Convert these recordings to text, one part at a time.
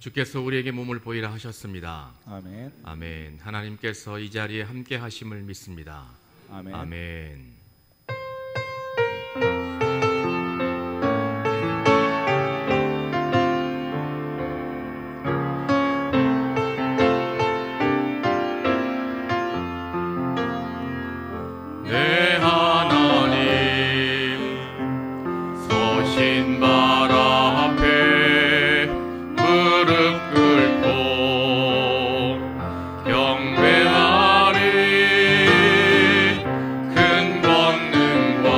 주께서 우리에게 몸을 보이라 하셨습니다. 아멘. 아멘. 하나님께서 이 자리에 함께 하심을 믿습니다. 아멘. 아멘. 내 하나님 서신 발 앞에 무릎 꿇고 경배하리. 큰 권능과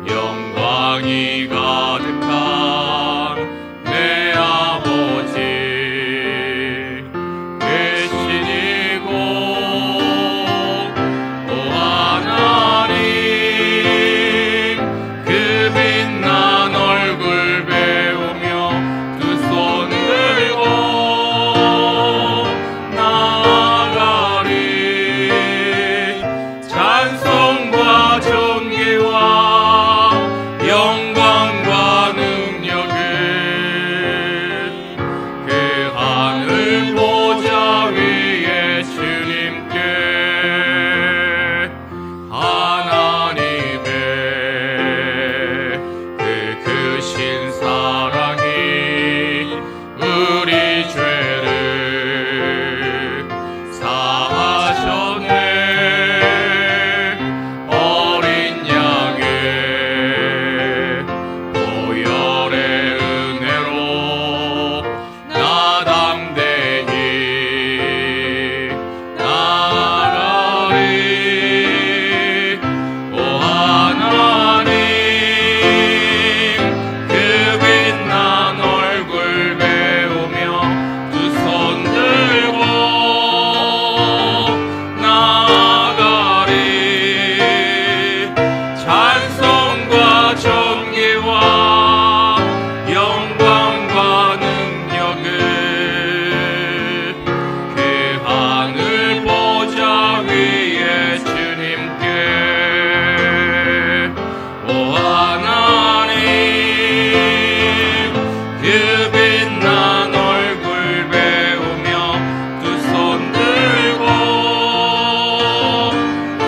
영광이 가득한 내 아버지 대신이고 오 하나님 그 빛난 얼굴 배우며 두 손 들고 나아가리. 찬송과 존귀와 영광과 능력을 그 하늘 보좌 위에 주님께 하나님의 그 크신 사랑이 우리 죄를 사하셨네. 어린 양의 보혈의 은혜로 나 담대히 나아가리. 오 하나님 그 빛난 얼굴 배우며 두 손 들고 나아가리. 찬송과 존귀와 영광과 능력을 그 하늘 보좌 위에 주님께 오 하나님 그 빛난 얼굴 배우며 두 손 들고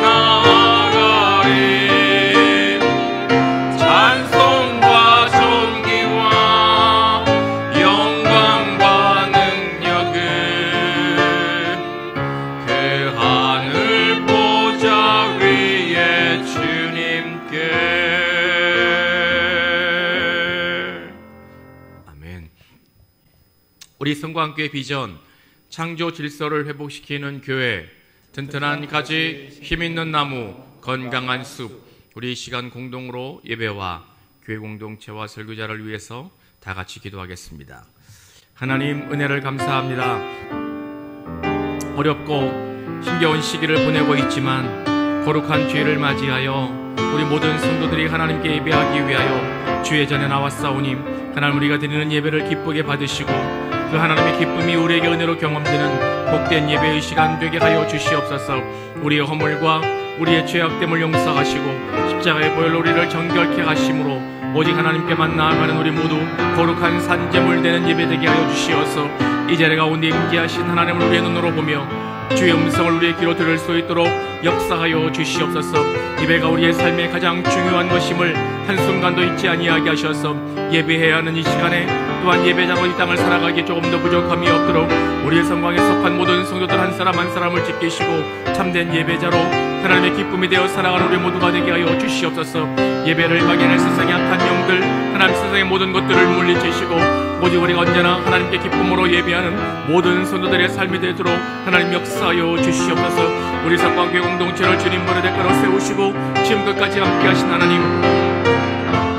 나아가리. 찬송과 존귀와 영광과 능력을 그 하늘 보좌 위에 주님께. 아멘. 우리 성광교회 비전 창조 질서를 회복시키는 교회, 튼튼한 가지, 힘있는 나무, 건강한 숲. 우리 이 시간 공동으로 예배와 교회 공동체와 설교자를 위해서 다 같이 기도하겠습니다. 하나님 은혜를 감사합니다. 어렵고 힘겨운 시기를 보내고 있지만 거룩한 주일을 맞이하여 우리 모든 성도들이 하나님께 예배하기 위하여 주의 전에 나왔사오니 하나님 우리가 드리는 예배를 기쁘게 받으시고 그 하나님의 기쁨이 우리에게 은혜로 경험되는 복된 예배의 시간 되게 하여 주시옵소서. 우리의 허물과 우리의 죄악됨을 용서하시고 십자가의 보혈로 우리를 정결케 하심으로 오직 하나님께만 나아가는 우리 모두 거룩한 산제물 되는 예배 되게 하여 주시어서 이 자리 가운데 임재하신 하나님을 우리의 눈으로 보며 주의 음성을 우리의 귀로 들을 수 있도록 역사하여 주시옵소서. 예배가 우리의 삶의 가장 중요한 것임을 한순간도 잊지 아니하게 하셔서 예배해야 하는 이 시간에 또한 예배자로 이 땅을 살아가기에 조금 더 부족함이 없도록 우리의 성광에 속한 모든 성도들 한 사람 한 사람을 지키시고 참된 예배자로 하나님의 기쁨이 되어 살아가는 우리 모두가 되게 하여 주시옵소서. 예배를 방해할 세상의 악한 영들, 하나님 세상의 모든 것들을 물리치시고 오직 우리가 언제나 하나님께 기쁨으로 예배하는 모든 성도들의 삶이 되도록 하나님 역사하여 주시옵소서. 우리 성광교회 공동체를 주님 보내 대가로 세우시고 지금 끝까지 함께하신 하나님,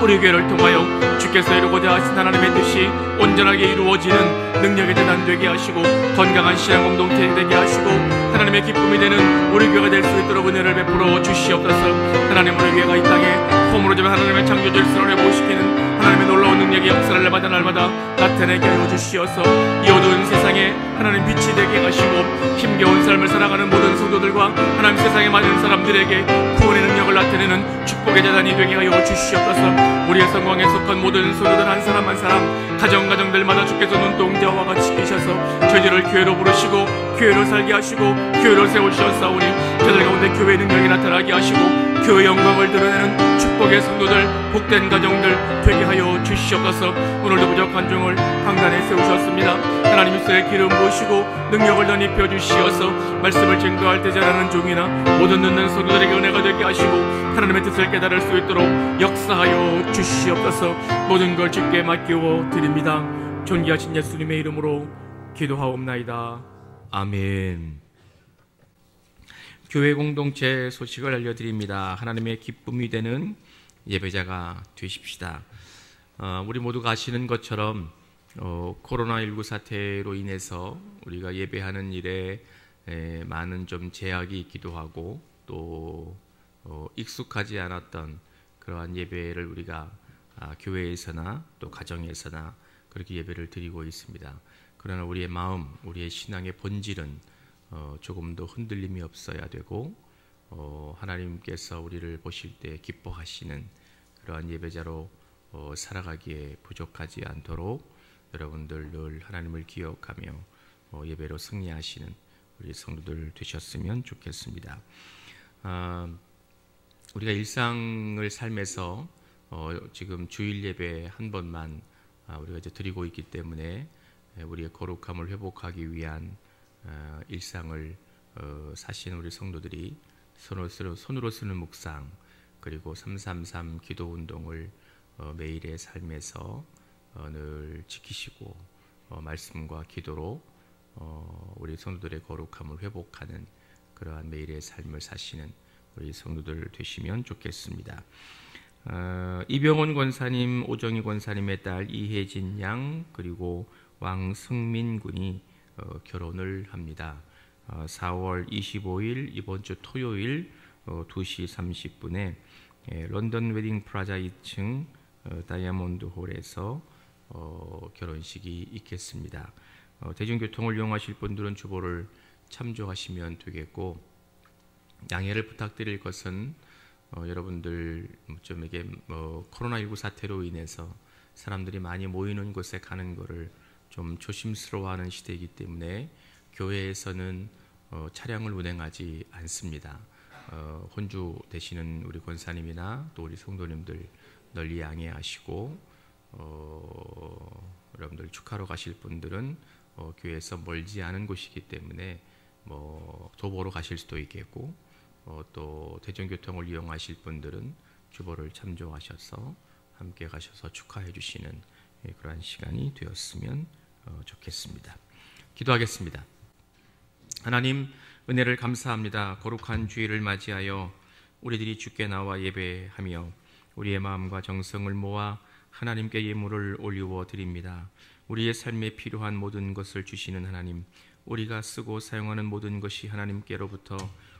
우리 교회를 통하여 주께서 이루고자 하신 하나님의 뜻이 온전하게 이루어지는 능력의 재단 되게 하시고 건강한 신앙 공동체 되게 하시고 하나님의 기쁨이 되는 우리 교회가 될 수 있도록 은혜를 베풀어 주시옵소서. 하나님 우리 교회가 이 땅에 폼으로 좀 하나님의 창조 질서를 회복시키는 하나님의 놀라운 능력의 역사를 날마다 나타내게 하여 주시어서 이 어두운 세상에 하나님 빛이 되게 하시고 힘겨운 삶을 살아가는 모든 성도들과 하나님 세상에 맞은 사람들에게 구원의 능력 영광을 나타내는 축복의 재단이 되게 하여 주시옵소서. 우리의 성광에 속한 모든 성도들 한 사람 한 사람 가정가정들마다 주께서 눈동자와 같이 계셔서 저희들을 교회로 부르시고 교회로 살게 하시고 교회로 세우셨사오니 저들 가운데 교회의 능력이 나타나게 하시고 교회의 영광을 드러내는 축복의 성도들 복된 가정들 되게 하여 주시옵소서. 오늘도 부족한 종을 강단에 세우셨습니다. 하나님 입술에 기름 부으시고 능력을 더 입혀 주시어서 말씀을 증거할 때 잘하는 종이나 모든 듣는 성도들에게 은혜가 되게 하시고 하나님의 뜻을 깨달을 수 있도록 역사하여 주시옵소서. 모든 걸 주께 맡겨 드립니다. 존귀하신 예수님의 이름으로 기도하옵나이다. 아멘. 교회 공동체 소식을 알려드립니다. 하나님의 기쁨이 되는 예배자가 되십시다. 우리 모두가 아시는 것처럼 코로나19 사태로 인해서 우리가 예배하는 일에 많은 좀 제약이 있기도 하고 또 익숙하지 않았던 그러한 예배를 우리가 교회에서나 또 가정에서나 그렇게 예배를 드리고 있습니다. 그러나 우리의 마음, 우리의 신앙의 본질은 조금 더 흔들림이 없어야 되고 하나님께서 우리를 보실 때 기뻐하시는 그러한 예배자로 살아가기에 부족하지 않도록 여러분들 늘 하나님을 기억하며 예배로 승리하시는 우리 성도들 되셨으면 좋겠습니다. 우리가 일상을 삶에서 지금 주일 예배 한 번만 우리가 이제 드리고 있기 때문에 우리의 거룩함을 회복하기 위한 일상을 사시는 우리 성도들이 손으로 쓰는 묵상 그리고 333 기도 운동을 매일의 삶에서 늘 지키시고 말씀과 기도로 우리 성도들의 거룩함을 회복하는 그러한 매일의 삶을 사시는 우리 성도들 되시면 좋겠습니다. 이병원 권사님, 오정희 권사님의 딸 이혜진 양 그리고 왕승민 군이 결혼을 합니다. 4월 25일 이번 주 토요일 2시 30분에 런던 웨딩 프라자 2층 다이아몬드 홀에서 결혼식이 있겠습니다. 대중교통을 이용하실 분들은 주보를 참조하시면 되겠고 양해를 부탁드릴 것은 여러분들 좀 이게 코로나19 사태로 인해서 사람들이 많이 모이는 곳에 가는 것을 좀 조심스러워하는 시대이기 때문에 교회에서는 차량을 운행하지 않습니다. 혼주 되시는 우리 권사님이나 또 우리 성도님들 널리 양해하시고 여러분들 축하로 가실 분들은 교회에서 멀지 않은 곳이기 때문에 도보로 가실 수도 있겠고 또 대중교통을 이용하실 분들은 주보를 참조하셔서 함께 가셔서 축하해 주시는 그러한 시간이 되었으면 좋겠습니다. 기도하겠습니다. 하나님 은혜를 감사합니다. 거룩한 주일을 맞이하여 우리들이 주께 나와 예배하며 우리의 마음과 정성을 모아 하나님께 예물을 올리워 드립니다. 우리의 삶에 필요한 모든 것을 주시는 하나님, 우리가 쓰고 사용하는 모든 것이 하나님께로부터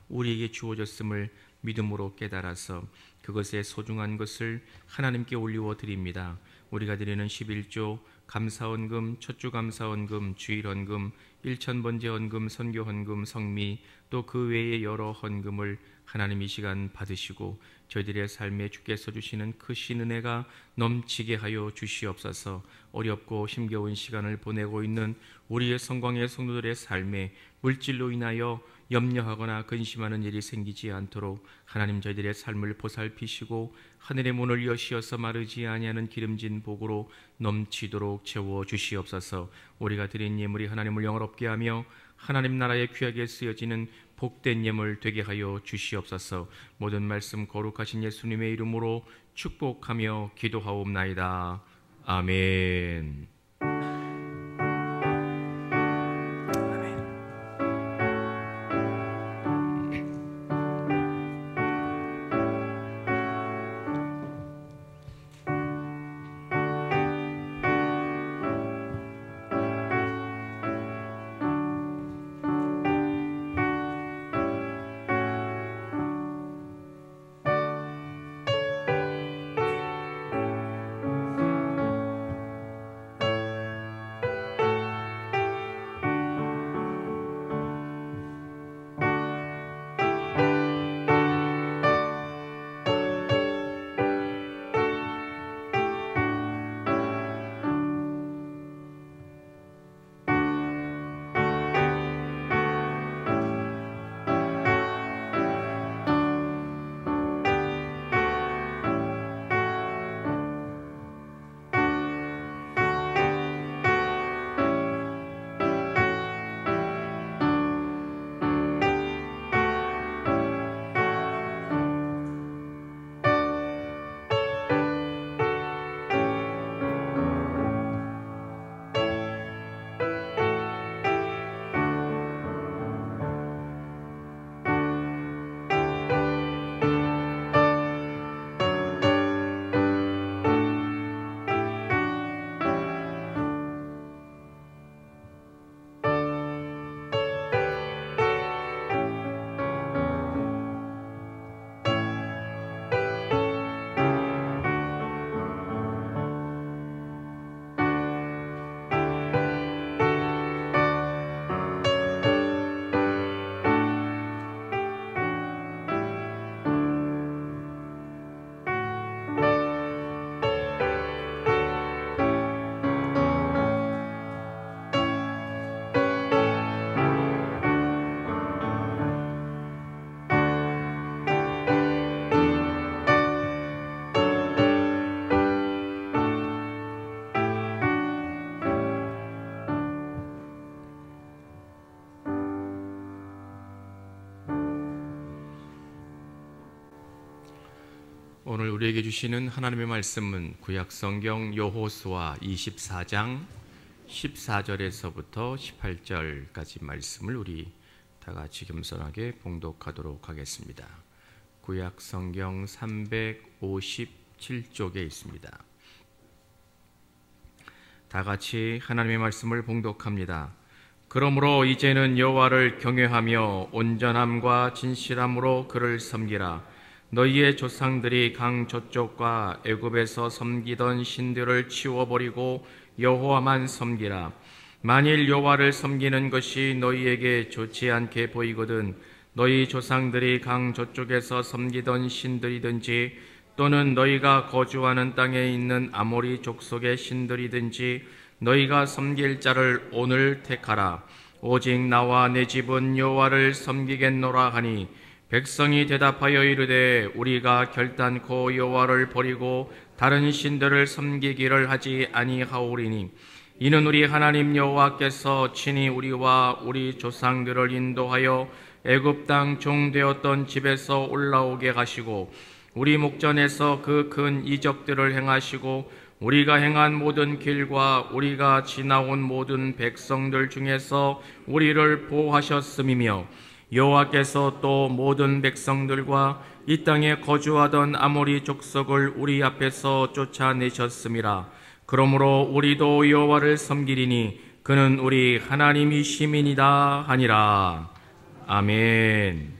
우리에게 주어졌음을 믿음으로 깨달아서 그것의 소중한 것을 하나님께 올리워 드립니다. 우리가 드리는 11조 감사헌금, 첫주 감사헌금, 주일헌금, 1000번째 헌금, 선교헌금, 성미 또 그 외의 여러 헌금을 하나님 이 시간 받으시고 저희들의 삶에 주께서 주시는 크신 은혜가 넘치게 하여 주시옵소서. 어렵고 힘겨운 시간을 보내고 있는 우리의 성광의 성도들의 삶에 물질로 인하여 염려하거나 근심하는 일이 생기지 않도록 하나님 저희들의 삶을 보살피시고 하늘의 문을 여시어서 마르지 아니하는 기름진 복으로 넘치도록 채워 주시옵소서. 우리가 드린 예물이 하나님을 영화롭게 하며 하나님 나라에 귀하게 쓰여지는 복된 예물 되게 하여 주시옵소서. 모든 말씀 거룩하신 예수님의 이름으로 축복하며 기도하옵나이다. 아멘. 오늘 우리에게 주시는 하나님의 말씀은 구약성경 여호수아 24장 14절에서부터 18절까지 말씀을 우리 다 같이 겸손하게 봉독하도록 하겠습니다. 구약성경 357쪽에 있습니다. 다 같이 하나님의 말씀을 봉독합니다. 그러므로 이제는 여호와를 경외하며 온전함과 진실함으로 그를 섬기라. 너희의 조상들이 강 저쪽과 애굽에서 섬기던 신들을 치워버리고 여호와만 섬기라. 만일 여호와를 섬기는 것이 너희에게 좋지 않게 보이거든 너희 조상들이 강 저쪽에서 섬기던 신들이든지 또는 너희가 거주하는 땅에 있는 아모리 족속의 신들이든지 너희가 섬길 자를 오늘 택하라. 오직 나와 내 집은 여호와를 섬기겠노라 하니 백성이 대답하여 이르되 우리가 결단코 여호와를 버리고 다른 신들을 섬기기를 하지 아니하오리니 이는 우리 하나님 여호와께서 친히 우리와 우리 조상들을 인도하여 애굽 땅 종되었던 집에서 올라오게 하시고 우리 목전에서 그 큰 이적들을 행하시고 우리가 행한 모든 길과 우리가 지나온 모든 백성들 중에서 우리를 보호하셨음이며 여호와께서 또 모든 백성들과 이 땅에 거주하던 아모리 족속을 우리 앞에서 쫓아내셨음이라. 그러므로 우리도 여호와를 섬기리니 그는 우리 하나님이시민이다 하니라. 아멘.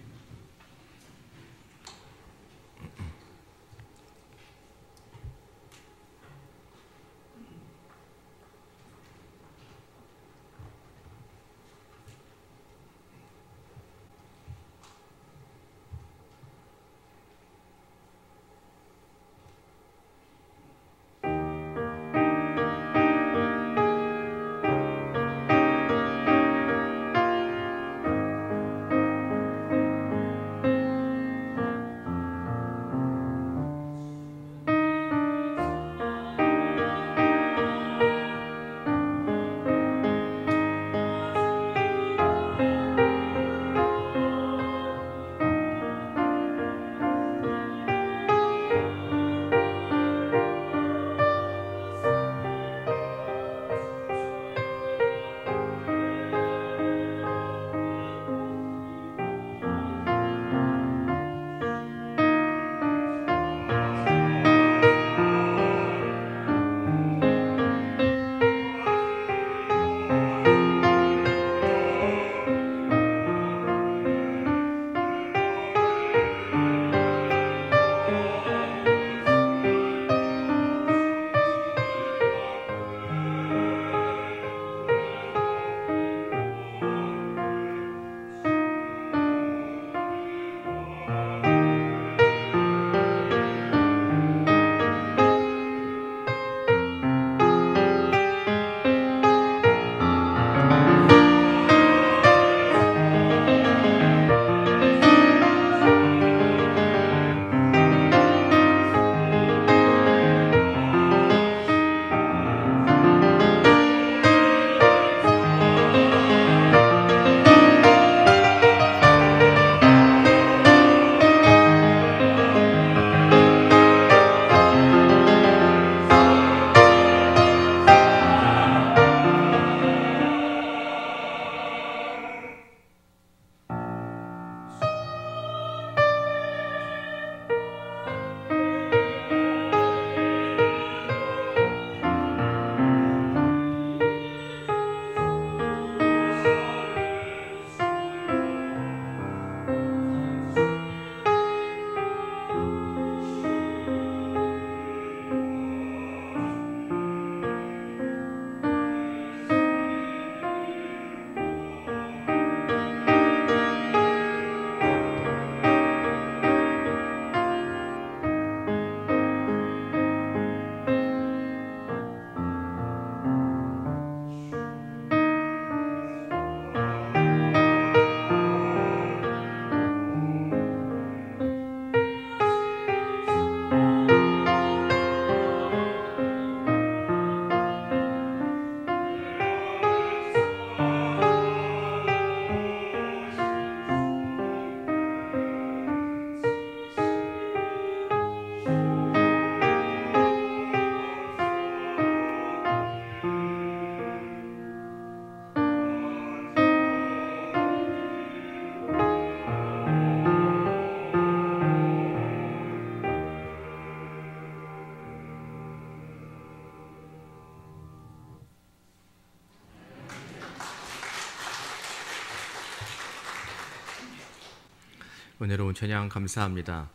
은혜로운 찬양 감사합니다.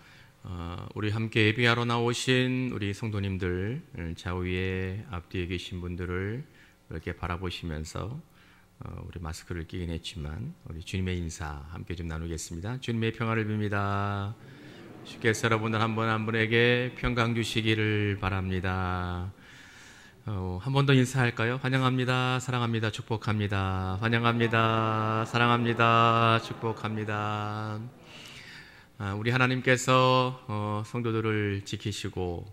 우리 함께 예배하러 나오신 우리 성도님들, 좌우에 앞뒤에 계신 분들을 이렇게 바라보시면서 우리 마스크를 끼긴 했지만 우리 주님의 인사 함께 좀 나누겠습니다. 주님의 평안을 빕니다. 주께서 여러분들 한 분 한 분에게 평강 주시기를 바랍니다. 한 번 더 인사할까요? 환영합니다. 사랑합니다. 축복합니다. 환영합니다. 사랑합니다. 축복합니다. 우리 하나님께서 성도들을 지키시고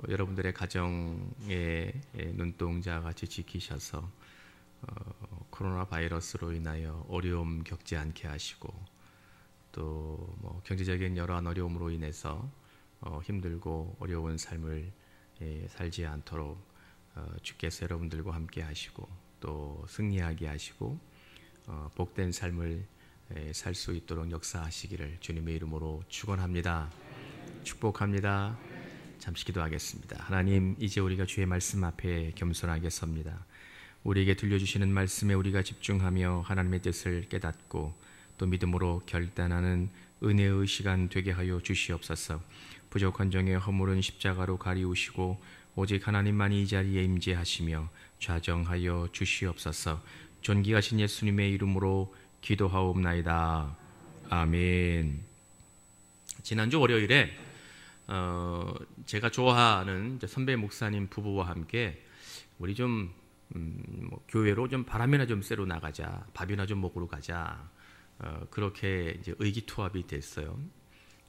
여러분들의 가정의 눈동자 같이 지키셔서 코로나 바이러스로 인하여 어려움 겪지 않게 하시고 또 뭐 경제적인 여러한 어려움으로 인해서 힘들고 어려운 삶을 살지 않도록 주께서 여러분들과 함께 하시고 또 승리하게 하시고 복된 삶을 살 수 있도록 역사하시기를 주님의 이름으로 축원합니다. 축복합니다. 잠시 기도하겠습니다. 하나님, 이제 우리가 주의 말씀 앞에 겸손하게 섭니다. 우리에게 들려주시는 말씀에 우리가 집중하며 하나님의 뜻을 깨닫고 또 믿음으로 결단하는 은혜의 시간 되게 하여 주시옵소서. 부족한 종의 허물은 십자가로 가리우시고 오직 하나님만이 이 자리에 임재하시며 좌정하여 주시옵소서. 존귀하신 예수님의 이름으로 기도하옵나이다. 아멘. 지난주 월요일에 제가 좋아하는 선배 목사님 부부와 함께 우리 좀 교회로 좀 바람이나 좀 쐬러 나가자, 밥이나 좀 먹으러 가자, 그렇게 이제 의기투합이 됐어요.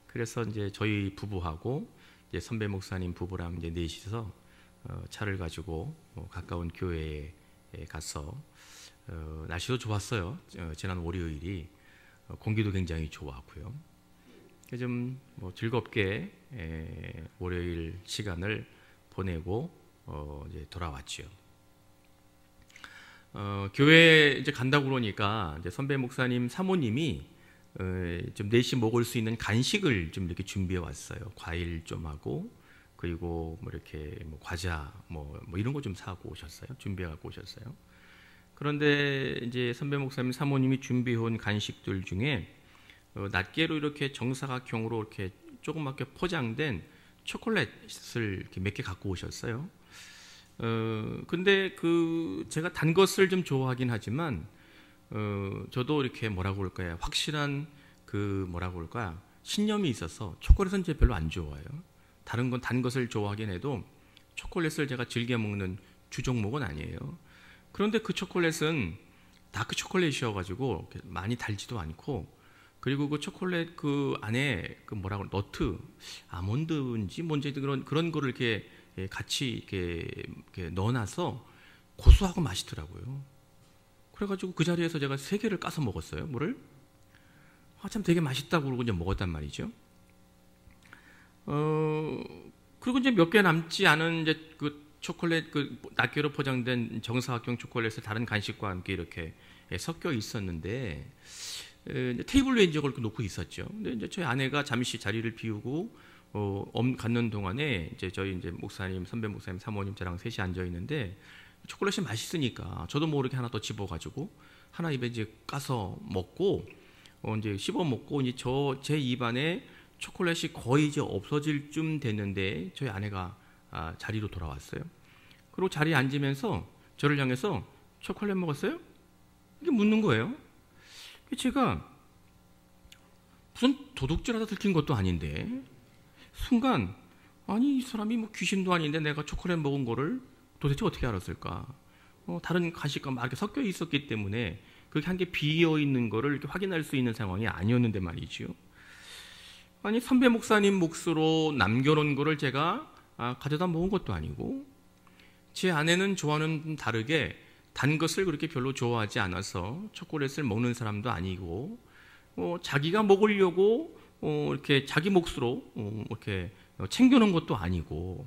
그래서 이제 저희 부부하고 이제 선배 목사님 부부랑 이제 넷이서 차를 가지고 가까운 교회에 가서 날씨도 좋았어요. 지난 월요일이 공기도 굉장히 좋았고요. 좀 즐겁게 월요일 시간을 보내고 이제 돌아왔죠. 교회 이제 간다고 그러니까 이제 선배 목사님 사모님이 좀 넷이 먹을 수 있는 간식을 좀 이렇게 준비해 왔어요. 과일 좀 하고 그리고 뭐 이렇게 과자 뭐 이런 거 좀 사고 오셨어요. 준비해 갖고 오셨어요. 그런데 이제 선배 목사님 사모님이 준비해온 간식들 중에 낱개로 이렇게 정사각형으로 이렇게 조그맣게 포장된 초콜릿을 이렇게 몇 개 갖고 오셨어요. 근데 제가 단 것을 좀 좋아하긴 하지만 저도 이렇게 뭐라고 그럴까요? 확실한 뭐라고 그럴까? 신념이 있어서 초콜릿은 제가 별로 안 좋아해요. 다른 건 단 것을 좋아하긴 해도 초콜릿을 제가 즐겨 먹는 주종목은 아니에요. 그런데 그 초콜릿은 다크 초콜릿이어가지고 많이 달지도 않고 그리고 그 초콜릿 안에 뭐라고 너트 아몬드인지 뭔지 그런 거를 이렇게 같이 이렇게 넣어놔서 고소하고 맛있더라고요. 그래가지고 그 자리에서 제가 3개를 까서 먹었어요. 뭐를? 참 되게 맛있다고 그러고 이제 먹었단 말이죠. 그리고 이제 몇 개 남지 않은 이제 초콜릿 낱개로 포장된 정사각형 초콜릿을 다른 간식과 함께 이렇게 섞여 있었는데 테이블 위에 이제 그걸 놓고 있었죠. 근데 이제 저희 아내가 잠시 자리를 비우고 갖는 동안에 이제 저희 이제 목사님, 선배 목사님, 사모님 저랑 셋이 앉아 있는데 초콜릿이 맛있으니까 저도 모르게 하나 더 집어가지고 하나 입에 이제 까서 먹고 이제 씹어 먹고 이제 제 입안에 초콜릿이 거의 이제 없어질 쯤 됐는데 저희 아내가 자리로 돌아왔어요. 그리고 자리에 앉으면서 저를 향해서 초콜릿 먹었어요? 이렇게 묻는 거예요. 제가 무슨 도둑질하다 들킨 것도 아닌데 순간 아니 이 사람이 뭐 귀신도 아닌데 내가 초콜릿 먹은 거를 도대체 어떻게 알았을까? 다른 간식과 막 이렇게 섞여 있었기 때문에 그게 한 개 비어 있는 거를 이렇게 확인할 수 있는 상황이 아니었는데 말이죠. 아니 선배 목사님 몫으로 남겨놓은 거를 제가 가져다 먹은 것도 아니고 제 아내는 좋아하는 다르게 단 것을 그렇게 별로 좋아하지 않아서 초콜릿을 먹는 사람도 아니고 자기가 먹으려고 이렇게 자기 몫으로 이렇게 챙겨놓은 것도 아니고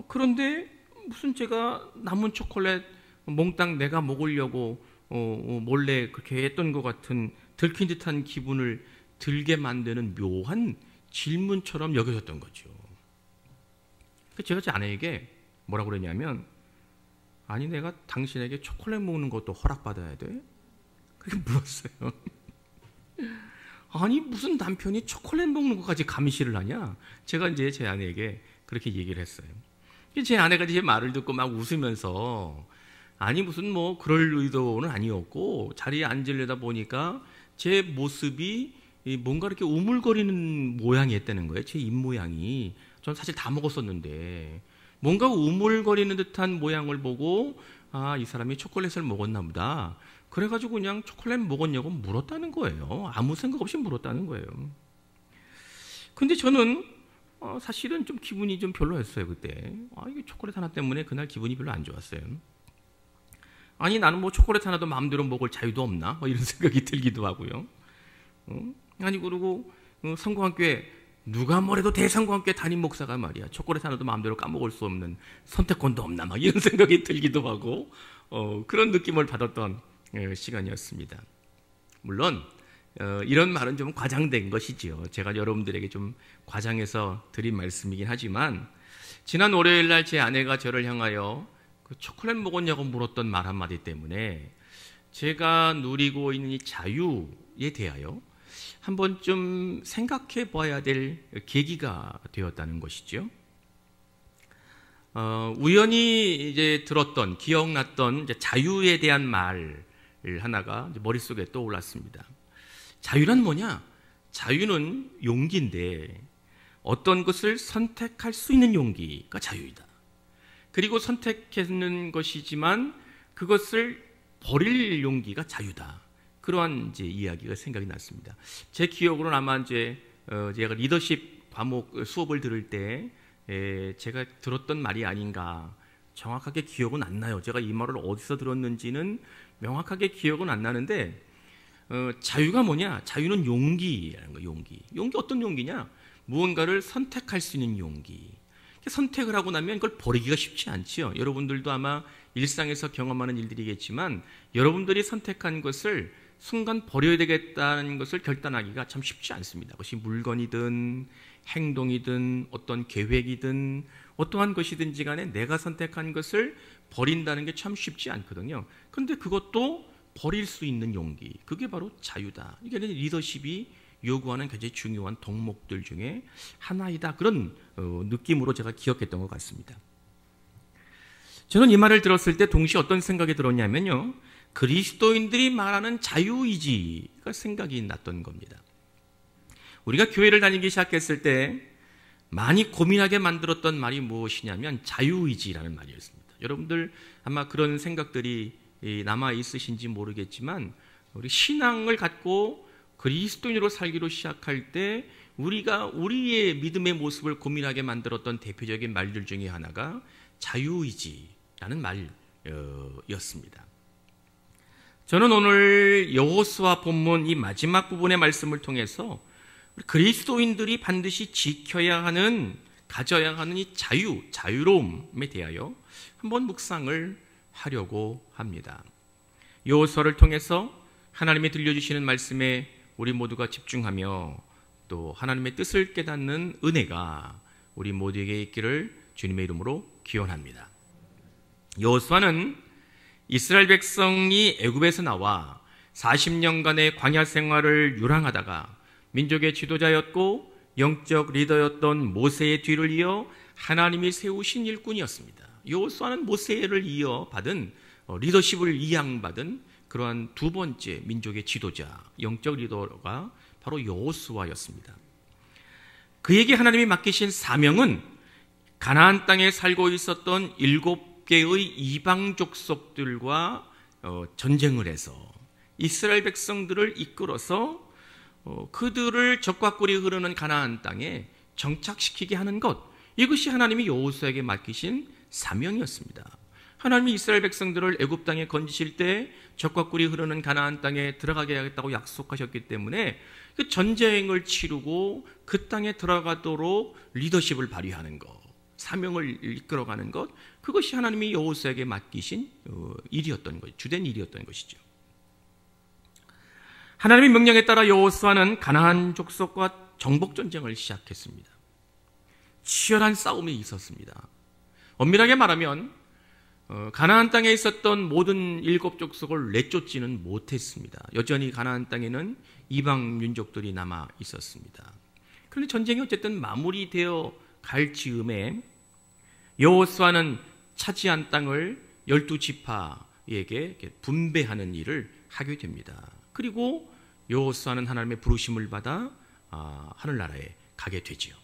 그런데 무슨 제가 남은 초콜릿 몽땅 내가 먹으려고 몰래 그렇게 했던 것 같은 들킨 듯한 기분을 들게 만드는 묘한 질문처럼 여겨졌던 거죠. 제가 제 아내에게 뭐라고 그러냐면 아니 내가 당신에게 초콜릿 먹는 것도 허락받아야 돼? 그렇게 물었어요. 아니 무슨 남편이 초콜릿 먹는 것까지 감시를 하냐? 제가 이제 제 아내에게 그렇게 얘기를 했어요. 제 아내가 제 말을 듣고 막 웃으면서 아니 무슨 뭐 그럴 의도는 아니었고 자리에 앉으려다 보니까 제 모습이 뭔가 이렇게 우물거리는 모양이었다는 거예요. 제 입모양이. 전 사실 다 먹었었는데 뭔가 우물거리는 듯한 모양을 보고 아, 이 사람이 초콜릿을 먹었나 보다. 그래가지고 그냥 초콜릿 먹었냐고 물었다는 거예요. 아무 생각 없이 물었다는 거예요. 근데 저는 사실은 좀 기분이 좀 별로였어요, 그때. 이게 초콜릿 하나 때문에 그날 기분이 별로 안 좋았어요. 아니, 나는 뭐 초콜릿 하나도 마음대로 먹을 자유도 없나? 이런 생각이 들기도 하고요. 아니, 그리고 성공학교에 누가 뭐래도 대성공학교에 담임 목사가 말이야. 초콜릿 하나도 마음대로 까먹을 수 없는 선택권도 없나? 막 이런 생각이 들기도 하고, 그런 느낌을 받았던 시간이었습니다. 물론, 이런 말은 좀 과장된 것이지요. 제가 여러분들에게 좀 과장해서 드린 말씀이긴 하지만, 지난 월요일 날 제 아내가 저를 향하여 그 초콜릿 먹었냐고 물었던 말 한마디 때문에 제가 누리고 있는 이 자유에 대하여 한번 좀 생각해 봐야 될 계기가 되었다는 것이죠. 우연히 이제 들었던, 기억났던 이제 자유에 대한 말 하나가 이제 머릿속에 떠올랐습니다. 자유란 뭐냐? 자유는 용기인데 어떤 것을 선택할 수 있는 용기가 자유이다. 그리고 선택하는 것이지만 그것을 버릴 용기가 자유다. 그러한 이제 이야기가 생각이 났습니다. 제 기억으로는 아마 이제 제가 리더십 과목 수업을 들을 때 제가 들었던 말이 아닌가. 정확하게 기억은 안 나요. 제가 이 말을 어디서 들었는지는 명확하게 기억은 안 나는데 자유가 뭐냐? 자유는 용기라는 거예요. 용기 어떤 용기냐? 무언가를 선택할 수 있는 용기. 선택을 하고 나면 그걸 버리기가 쉽지 않지요. 여러분들도 아마 일상에서 경험하는 일들이겠지만 여러분들이 선택한 것을 순간 버려야 되겠다는 것을 결단하기가 참 쉽지 않습니다. 그것이 물건이든 행동이든 어떤 계획이든 어떠한 것이든지 간에 내가 선택한 것을 버린다는 게 참 쉽지 않거든요. 그런데 그것도 버릴 수 있는 용기, 그게 바로 자유다. 이게 리더십이 요구하는 굉장히 중요한 덕목들 중에 하나이다. 그런 느낌으로 제가 기억했던 것 같습니다. 저는 이 말을 들었을 때 동시에 어떤 생각이 들었냐면요. 그리스도인들이 말하는 자유의지가 생각이 났던 겁니다. 우리가 교회를 다니기 시작했을 때 많이 고민하게 만들었던 말이 무엇이냐면 자유의지라는 말이었습니다. 여러분들 아마 그런 생각들이 남아 있으신지 모르겠지만 우리 신앙을 갖고 그리스도인으로 살기로 시작할 때 우리가 우리의 믿음의 모습을 고민하게 만들었던 대표적인 말들 중에 하나가 자유의지라는 말이었습니다. 저는 오늘 여호수아 본문 이 마지막 부분의 말씀을 통해서 그리스도인들이 반드시 지켜야 하는, 가져야 하는 이 자유로움에 대하여 한번 묵상을 하려고 합니다. 여호수아를 통해서 하나님이 들려주시는 말씀에 우리 모두가 집중하며 또 하나님의 뜻을 깨닫는 은혜가 우리 모두에게 있기를 주님의 이름으로 기원합니다. 여호수아는 이스라엘 백성이 애굽에서 나와 40년간의 광야 생활을 유랑하다가 민족의 지도자였고 영적 리더였던 모세의 뒤를 이어 하나님이 세우신 일꾼이었습니다. 여호수아는 모세를 이어 받은 리더십을 이양받은 그러한 두 번째 민족의 지도자, 영적 리더가 바로 여호수아였습니다. 그에게 하나님이 맡기신 사명은 가나안 땅에 살고 있었던 7개의 이방 족속들과 전쟁을 해서 이스라엘 백성들을 이끌어서 그들을 적과 꿀이 흐르는 가나안 땅에 정착시키게 하는 것, 이것이 하나님이 여호수아에게 맡기신 사명이었습니다. 하나님이 이스라엘 백성들을 애굽 땅에 건지실 때 적과 꿀이 흐르는 가나안 땅에 들어가게 하겠다고 약속하셨기 때문에 그 전쟁을 치르고 그 땅에 들어가도록 리더십을 발휘하는 것, 사명을 이끌어가는 것, 그것이 하나님이 여호수아에게 맡기신 일이었던 것, 주된 일이었던 것이죠. 하나님의 명령에 따라 여호수아는 가나안 족속과 정복 전쟁을 시작했습니다. 치열한 싸움이 있었습니다. 엄밀하게 말하면 가나안 땅에 있었던 모든 7 족속을 내쫓지는 못했습니다. 여전히 가나안 땅에는 이방 민족들이 남아 있었습니다. 그런데 전쟁이 어쨌든 마무리되어 갈 즈음에 여호수아는 차지한 땅을 12지파에게 분배하는 일을 하게 됩니다. 그리고 여호수아는 하나님의 부르심을 받아 하늘나라에 가게 되지요.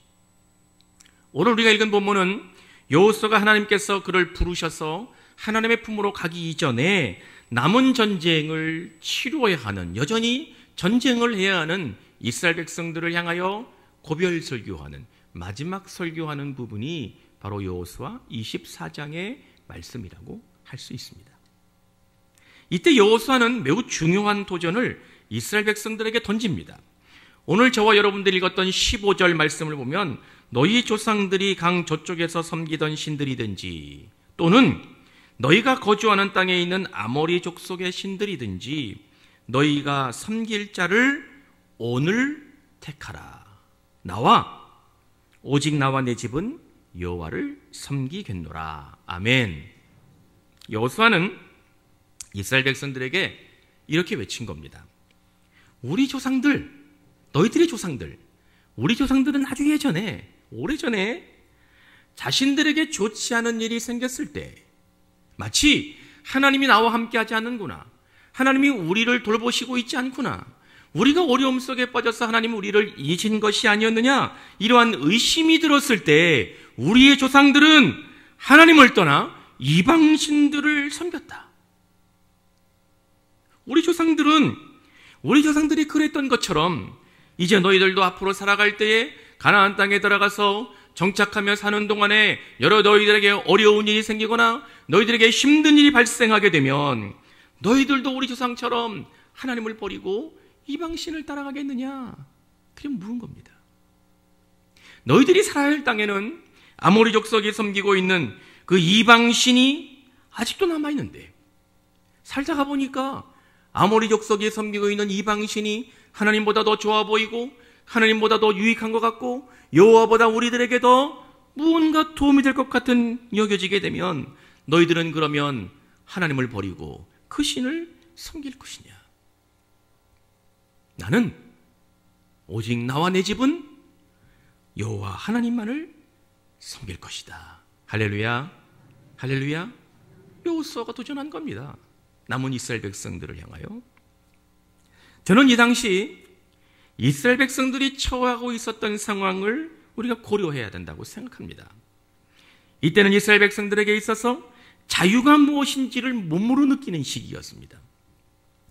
오늘 우리가 읽은 본문은 여호수아가 하나님께서 그를 부르셔서 하나님의 품으로 가기 이전에 남은 전쟁을 치루어야 하는, 여전히 전쟁을 해야 하는 이스라엘 백성들을 향하여 고별 설교하는, 마지막 설교하는 부분이 바로 여호수아 24장의 말씀이라고 할 수 있습니다. 이때 여호수아는 매우 중요한 도전을 이스라엘 백성들에게 던집니다. 오늘 저와 여러분들이 읽었던 15절 말씀을 보면 너희 조상들이 강 저쪽에서 섬기던 신들이든지 또는 너희가 거주하는 땅에 있는 아모리 족속의 신들이든지 너희가 섬길 자를 오늘 택하라. 오직 나와 내 집은 여호와를 섬기겠노라. 아멘. 여호수아는 이스라엘 백성들에게 이렇게 외친 겁니다. 우리 조상들, 너희들의 조상들, 우리 조상들은 아주 예전에, 오래전에 자신들에게 좋지 않은 일이 생겼을 때 마치 하나님이 나와 함께하지 않는구나, 하나님이 우리를 돌보시고 있지 않구나, 우리가 어려움 속에 빠져서 하나님이 우리를 잊은 것이 아니었느냐, 이러한 의심이 들었을 때 우리의 조상들은 하나님을 떠나 이방신들을 섬겼다. 우리 조상들이 그랬던 것처럼 이제 너희들도 앞으로 살아갈 때에 가나안 땅에 들어가서 정착하며 사는 동안에 여러 너희들에게 어려운 일이 생기거나 너희들에게 힘든 일이 발생하게 되면 너희들도 우리 조상처럼 하나님을 버리고 이방신을 따라가겠느냐? 그게 물은 겁니다. 너희들이 살아야 할 땅에는 아모리 족속이 섬기고 있는 그 이방신이 아직도 남아있는데 살다가 보니까 아모리 족속이 섬기고 있는 이방신이 하나님보다 더 좋아 보이고 하나님보다 더 유익한 것 같고 여호와보다 우리들에게 더 무언가 도움이 될 것 같은 여겨지게 되면 너희들은 그러면 하나님을 버리고 그 신을 섬길 것이냐? 나는 오직 나와 내 집은 여호와 하나님만을 섬길 것이다. 할렐루야, 할렐루야. 여호수아가 도전한 겁니다. 남은 이스라엘 백성들을 향하여. 저는 이 당시 이스라엘 백성들이 처하고 있었던 상황을 우리가 고려해야 된다고 생각합니다. 이때는 이스라엘 백성들에게 있어서 자유가 무엇인지를 몸으로 느끼는 시기였습니다.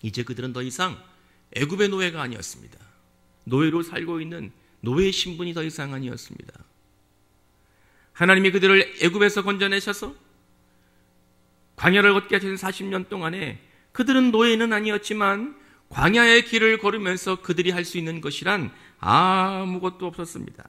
이제 그들은 더 이상 애굽의 노예가 아니었습니다. 노예로 살고 있는 노예 신분이 더 이상 아니었습니다. 하나님이 그들을 애굽에서 건져내셔서 광야를 걷게 하신 40년 동안에 그들은 노예는 아니었지만 광야의 길을 걸으면서 그들이 할 수 있는 것이란 아무것도 없었습니다.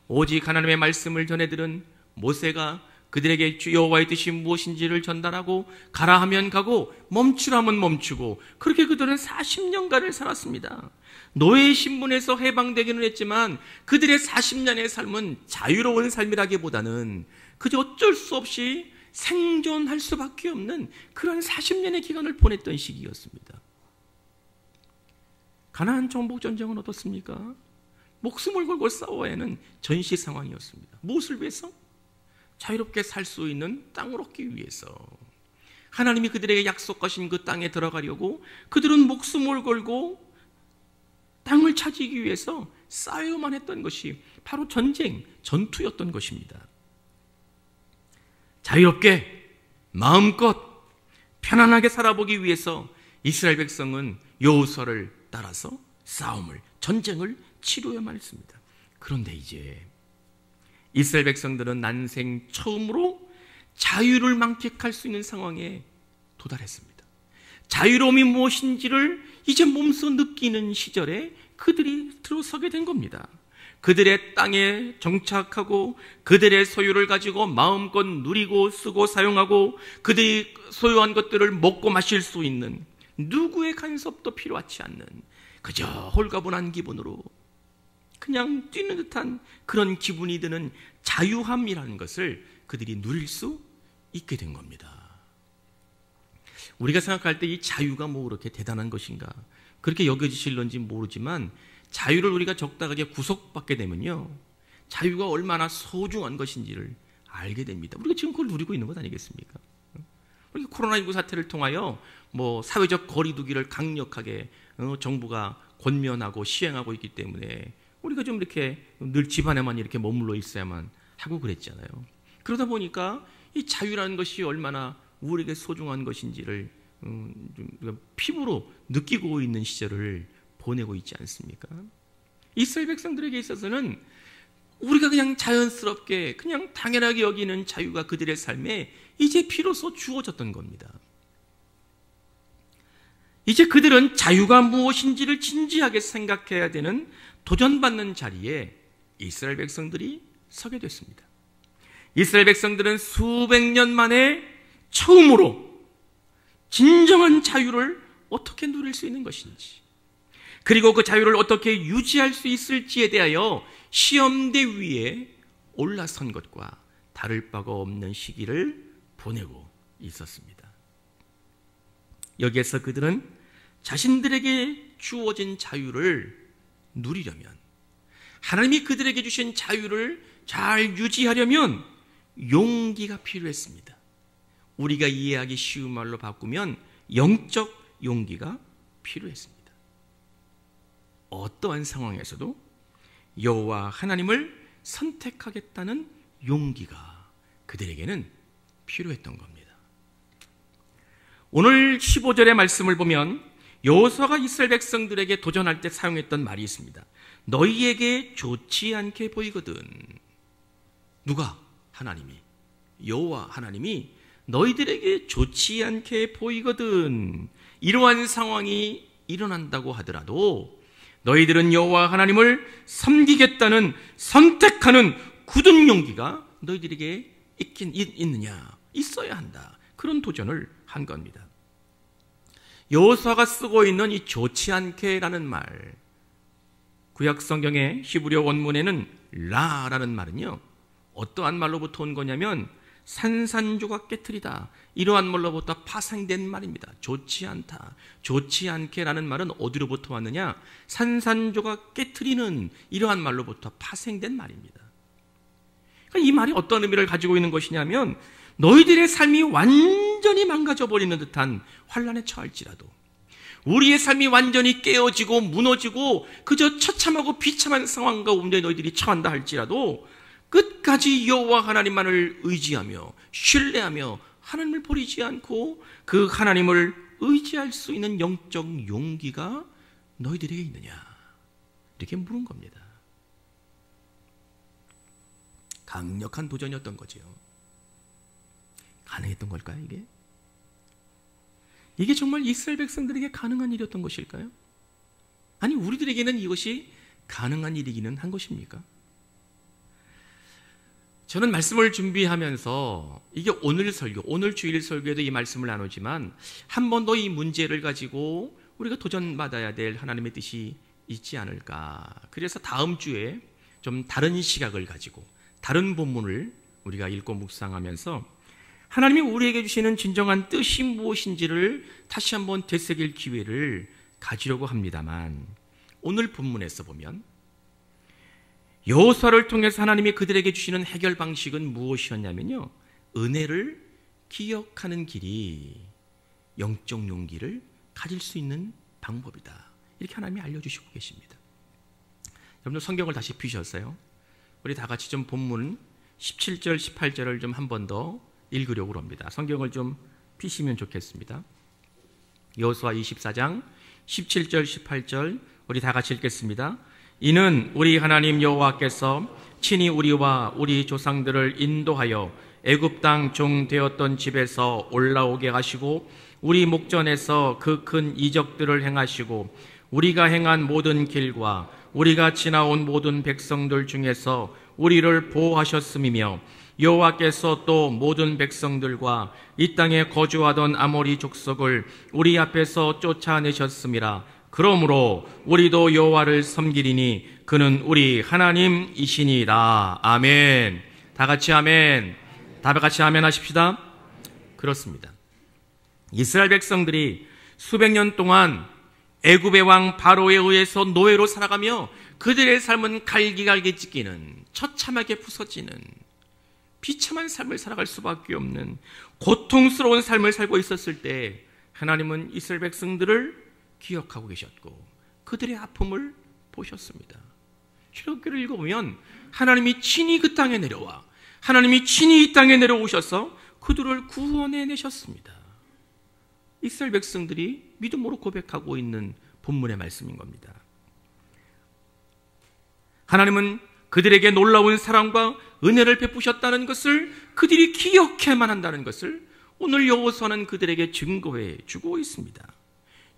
오직 하나님의 말씀을 전해들은 모세가 그들에게 여호와의 뜻이 무엇인지를 전달하고 가라 하면 가고 멈추라면 멈추고 그렇게 그들은 40년간을 살았습니다. 노예의 신분에서 해방되기는 했지만 그들의 40년의 삶은 자유로운 삶이라기보다는 그저 어쩔 수 없이 생존할 수밖에 없는 그런 40년의 기간을 보냈던 시기였습니다. 가나안 정복 전쟁은 어떻습니까? 목숨을 걸고 싸워야 하는 전시 상황이었습니다. 무엇을 위해서? 자유롭게 살 수 있는 땅을 얻기 위해서. 하나님이 그들에게 약속하신 그 땅에 들어가려고 그들은 목숨을 걸고 땅을 차지하기 위해서 싸워야만 했던 것이 바로 전쟁, 전투였던 것입니다. 자유롭게 마음껏 편안하게 살아보기 위해서 이스라엘 백성은 여호수아를 따라서 싸움을, 전쟁을 치루어야만 했습니다. 그런데 이제 이스라엘 백성들은 난생 처음으로 자유를 만끽할 수 있는 상황에 도달했습니다. 자유로움이 무엇인지를 이제 몸소 느끼는 시절에 그들이 들어서게 된 겁니다. 그들의 땅에 정착하고 그들의 소유를 가지고 마음껏 누리고 쓰고 사용하고 그들이 소유한 것들을 먹고 마실 수 있는 누구의 간섭도 필요하지 않는 그저 홀가분한 기분으로 그냥 뛰는 듯한 그런 기분이 드는 자유함이라는 것을 그들이 누릴 수 있게 된 겁니다. 우리가 생각할 때 이 자유가 뭐 그렇게 대단한 것인가, 그렇게 여겨지실런지 모르지만 자유를 우리가 적당하게 구속받게 되면요, 자유가 얼마나 소중한 것인지를 알게 됩니다. 우리가 지금 그걸 누리고 있는 것 아니겠습니까? 우리가 코로나19 사태를 통하여 뭐 사회적 거리두기를 강력하게 정부가 권면하고 시행하고 있기 때문에 우리가 좀 이렇게 늘 집안에만 이렇게 머물러 있어야만 하고 그랬잖아요. 그러다 보니까 이 자유라는 것이 얼마나 우리에게 소중한 것인지를 좀 피부로 느끼고 있는 시절을 보내고 있지 않습니까? 이스라엘 백성들에게 있어서는 우리가 그냥 자연스럽게 그냥 당연하게 여기는 자유가 그들의 삶에 이제 비로소 주어졌던 겁니다. 이제 그들은 자유가 무엇인지를 진지하게 생각해야 되는 도전받는 자리에 이스라엘 백성들이 서게 됐습니다. 이스라엘 백성들은 수백 년 만에 처음으로 진정한 자유를 어떻게 누릴 수 있는 것인지, 그리고 그 자유를 어떻게 유지할 수 있을지에 대하여 시험대 위에 올라선 것과 다를 바가 없는 시기를 보내고 있었습니다. 여기에서 그들은 자신들에게 주어진 자유를 누리려면, 하나님이 그들에게 주신 자유를 잘 유지하려면 용기가 필요했습니다. 우리가 이해하기 쉬운 말로 바꾸면 영적 용기가 필요했습니다. 어떠한 상황에서도 여호와 하나님을 선택하겠다는 용기가 그들에게는 필요했던 겁니다. 오늘 15절의 말씀을 보면 여호수아가 이스라엘 백성들에게 도전할 때 사용했던 말이 있습니다. 너희에게 좋지 않게 보이거든. 누가? 하나님이, 여호와 하나님이 너희들에게 좋지 않게 보이거든. 이러한 상황이 일어난다고 하더라도 너희들은 여호와 하나님을 섬기겠다는 선택하는 굳은 용기가 너희들에게 있느냐? 있어야 한다. 그런 도전을 한 겁니다. 여호수아가 쓰고 있는 이 좋지 않게라는 말, 구약 성경의 히브리어 원문에는 라라는 말은요, 어떠한 말로부터 온 거냐면 산산조각 깨트리다, 이러한 말로부터 파생된 말입니다. 좋지 않다, 좋지 않게라는 말은 어디로부터 왔느냐? 산산조각 깨트리는 이러한 말로부터 파생된 말입니다. 그러니까 이 말이 어떤 의미를 가지고 있는 것이냐면 너희들의 삶이 완전히 망가져버리는 듯한 환난에 처할지라도, 우리의 삶이 완전히 깨어지고 무너지고 그저 처참하고 비참한 상황 가운데 너희들이 처한다 할지라도 끝까지 여호와 하나님만을 의지하며 신뢰하며 하나님을 버리지 않고 그 하나님을 의지할 수 있는 영적 용기가 너희들에게 있느냐, 이렇게 물은 겁니다. 강력한 도전이었던 거죠. 가능했던 걸까요, 이게? 이게 정말 이스라엘 백성들에게 가능한 일이었던 것일까요? 아니, 우리들에게는 이것이 가능한 일이기는 한 것입니까? 저는 말씀을 준비하면서, 이게 오늘 설교, 오늘 주일 설교에도 이 말씀을 나누지만 한 번 더 이 문제를 가지고 우리가 도전받아야 될 하나님의 뜻이 있지 않을까. 그래서 다음 주에 좀 다른 시각을 가지고 다른 본문을 우리가 읽고 묵상하면서 하나님이 우리에게 주시는 진정한 뜻이 무엇인지를 다시 한번 되새길 기회를 가지려고 합니다만, 오늘 본문에서 보면 여호수아를 통해서 하나님이 그들에게 주시는 해결 방식은 무엇이었냐면요, 은혜를 기억하는 길이 영적 용기를 가질 수 있는 방법이다, 이렇게 하나님이 알려주시고 계십니다. 여러분들 성경을 다시 펴셨어요? 우리 다 같이 좀 본문 17절 18절을 좀 한 번 더 읽으려고 합니다. 성경을 좀 펴시면 좋겠습니다. 여호수아 24장 17절 18절 우리 다 같이 읽겠습니다. 이는 우리 하나님 여호와께서 친히 우리와 우리 조상들을 인도하여 애굽 땅 종 되었던 집에서 올라오게 하시고 우리 목전에서 그 큰 이적들을 행하시고 우리가 행한 모든 길과 우리가 지나온 모든 백성들 중에서 우리를 보호하셨음이며, 여호와께서 또 모든 백성들과 이 땅에 거주하던 아모리 족속을 우리 앞에서 쫓아내셨음이라. 그러므로 우리도 여호와를 섬기리니 그는 우리 하나님이시니라. 아멘. 다 같이 아멘. 다 같이 아멘 하십시다. 그렇습니다. 이스라엘 백성들이 수백 년 동안 애굽의 왕 바로에 의해서 노예로 살아가며 그들의 삶은 갈기갈기 찢기는, 처참하게 부서지는 비참한 삶을 살아갈 수밖에 없는 고통스러운 삶을 살고 있었을 때 하나님은 이스라엘 백성들을 기억하고 계셨고 그들의 아픔을 보셨습니다. 출애굽기를 읽어보면 하나님이 친히 그 땅에 내려와 하나님이 친히 이 땅에 내려오셔서 그들을 구원해내셨습니다. 이스라엘 백성들이 믿음으로 고백하고 있는 본문의 말씀인 겁니다. 하나님은 그들에게 놀라운 사랑과 은혜를 베푸셨다는 것을 그들이 기억해야만 한다는 것을 오늘 여호수아는 그들에게 증거해 주고 있습니다.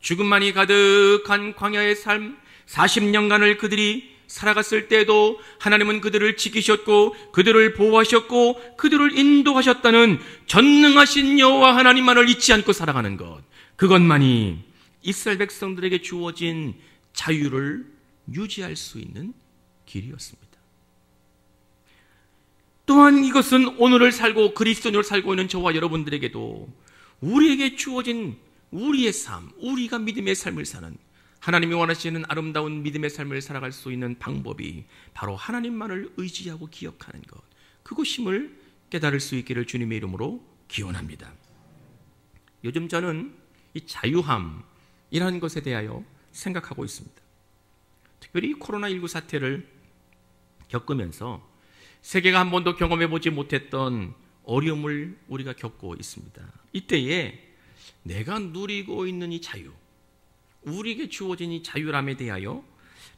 죽음만이 가득한 광야의 삶 40년간을 그들이 살아갔을 때도 하나님은 그들을 지키셨고 그들을 보호하셨고 그들을 인도하셨다는 전능하신 여호와 하나님만을 잊지 않고 살아가는 것, 그것만이 이스라엘 백성들에게 주어진 자유를 유지할 수 있는 길이었습니다. 또한 이것은 오늘을 살고 그리스도인으로 살고 있는 저와 여러분들에게도 우리에게 주어진 우리의 삶, 우리가 믿음의 삶을 사는, 하나님이 원하시는 아름다운 믿음의 삶을 살아갈 수 있는 방법이 바로 하나님만을 의지하고 기억하는 것, 그것임을 깨달을 수 있기를 주님의 이름으로 기원합니다. 요즘 저는 이 자유함이라는 것에 대하여 생각하고 있습니다. 특별히 코로나19 사태를 겪으면서 세계가 한 번도 경험해보지 못했던 어려움을 우리가 겪고 있습니다. 이때에 내가 누리고 있는 이 자유, 우리에게 주어진 이 자유함에 대하여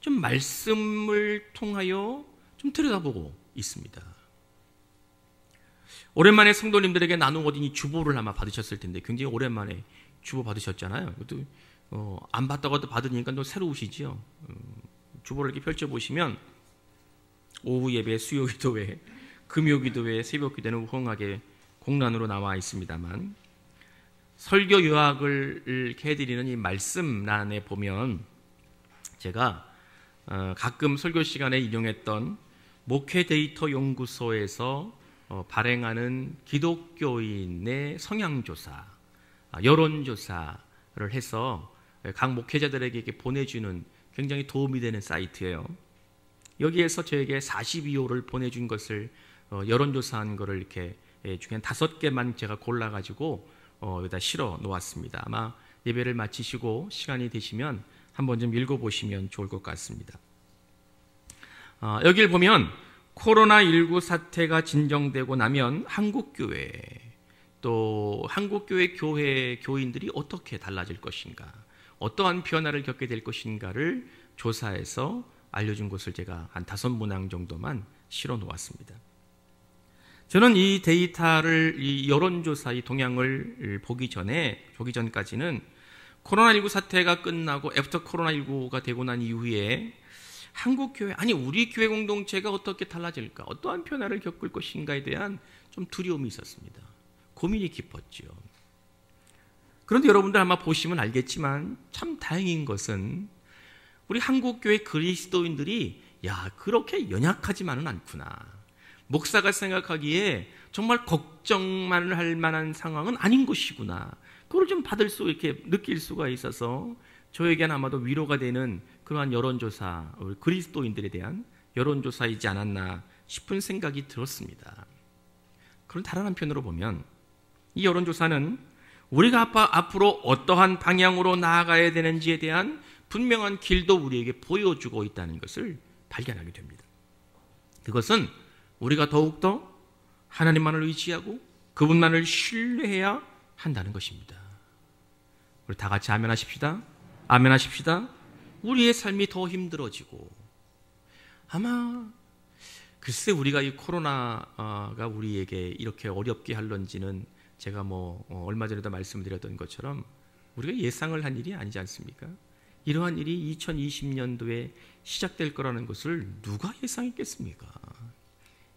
좀 말씀을 통하여 좀 들여다보고 있습니다. 오랜만에 성도님들에게 나누어진 이 주보를 아마 받으셨을 텐데 굉장히 오랜만에 주보 받으셨잖아요. 이것도 안 받다가도 받으니까 또 새로우시죠. 주보를 이렇게 펼쳐보시면 오후 예배, 수요 기도회, 금요 기도회, 새벽 기도는 호응하게 공란으로 나와 있습니다만 설교 요약을 이렇게 해드리는 이 말씀란에 보면 제가 가끔 설교 시간에 인용했던 목회 데이터 연구소에서 발행하는 기독교인의 성향조사, 여론조사를 해서 각 목회자들에게 이렇게 보내주는 굉장히 도움이 되는 사이트예요. 여기에서 저에게 42호를 보내준 것을 여론조사한 거를 이렇게 중에 한 5개만 제가 골라가지고 여기다 실어 놓았습니다. 아마 예배를 마치시고 시간이 되시면 한번 좀 읽어보시면 좋을 것 같습니다. 여기를 보면 코로나19 사태가 진정되고 나면 한국교회, 또 한국교회 교인들이 어떻게 달라질 것인가, 어떠한 변화를 겪게 될 것인가를 조사해서 알려준 것을 제가 한 5문항 정도만 실어 놓았습니다. 저는 이 데이터를, 이 여론조사 의 동향을 보기 전까지는 코로나19 사태가 끝나고 애프터 코로나19가 되고 난 이후에 한국교회, 아니 우리 교회 공동체가 어떻게 달라질까, 어떠한 변화를 겪을 것인가에 대한 좀 두려움이 있었습니다. 고민이 깊었죠. 그런데 여러분들 아마 보시면 알겠지만 참 다행인 것은 우리 한국교회 그리스도인들이 그렇게 연약하지만은 않구나, 목사가 생각하기에 정말 걱정만 할 만한 상황은 아닌 것이구나, 그걸 좀 이렇게 느낄 수가 있어서 저에게는 아마도 위로가 되는 그러한 여론조사, 우리 그리스도인들에 대한 여론조사이지 않았나 싶은 생각이 들었습니다. 그런 다른 한편으로 보면 이 여론조사는 우리가 앞으로 어떠한 방향으로 나아가야 되는지에 대한 분명한 길도 우리에게 보여주고 있다는 것을 발견하게 됩니다. 그것은 우리가 더욱더 하나님만을 의지하고 그분만을 신뢰해야 한다는 것입니다. 우리 다 같이 아멘 하십시다. 아멘 하십시다. 우리의 삶이 더 힘들어지고, 아마 글쎄 우리가 이 코로나가 우리에게 이렇게 어렵게 할런지는 제가 얼마 전에도 말씀드렸던 것처럼 우리가 예상을 한 일이 아니지 않습니까? 이러한 일이 2020년도에 시작될 거라는 것을 누가 예상했겠습니까?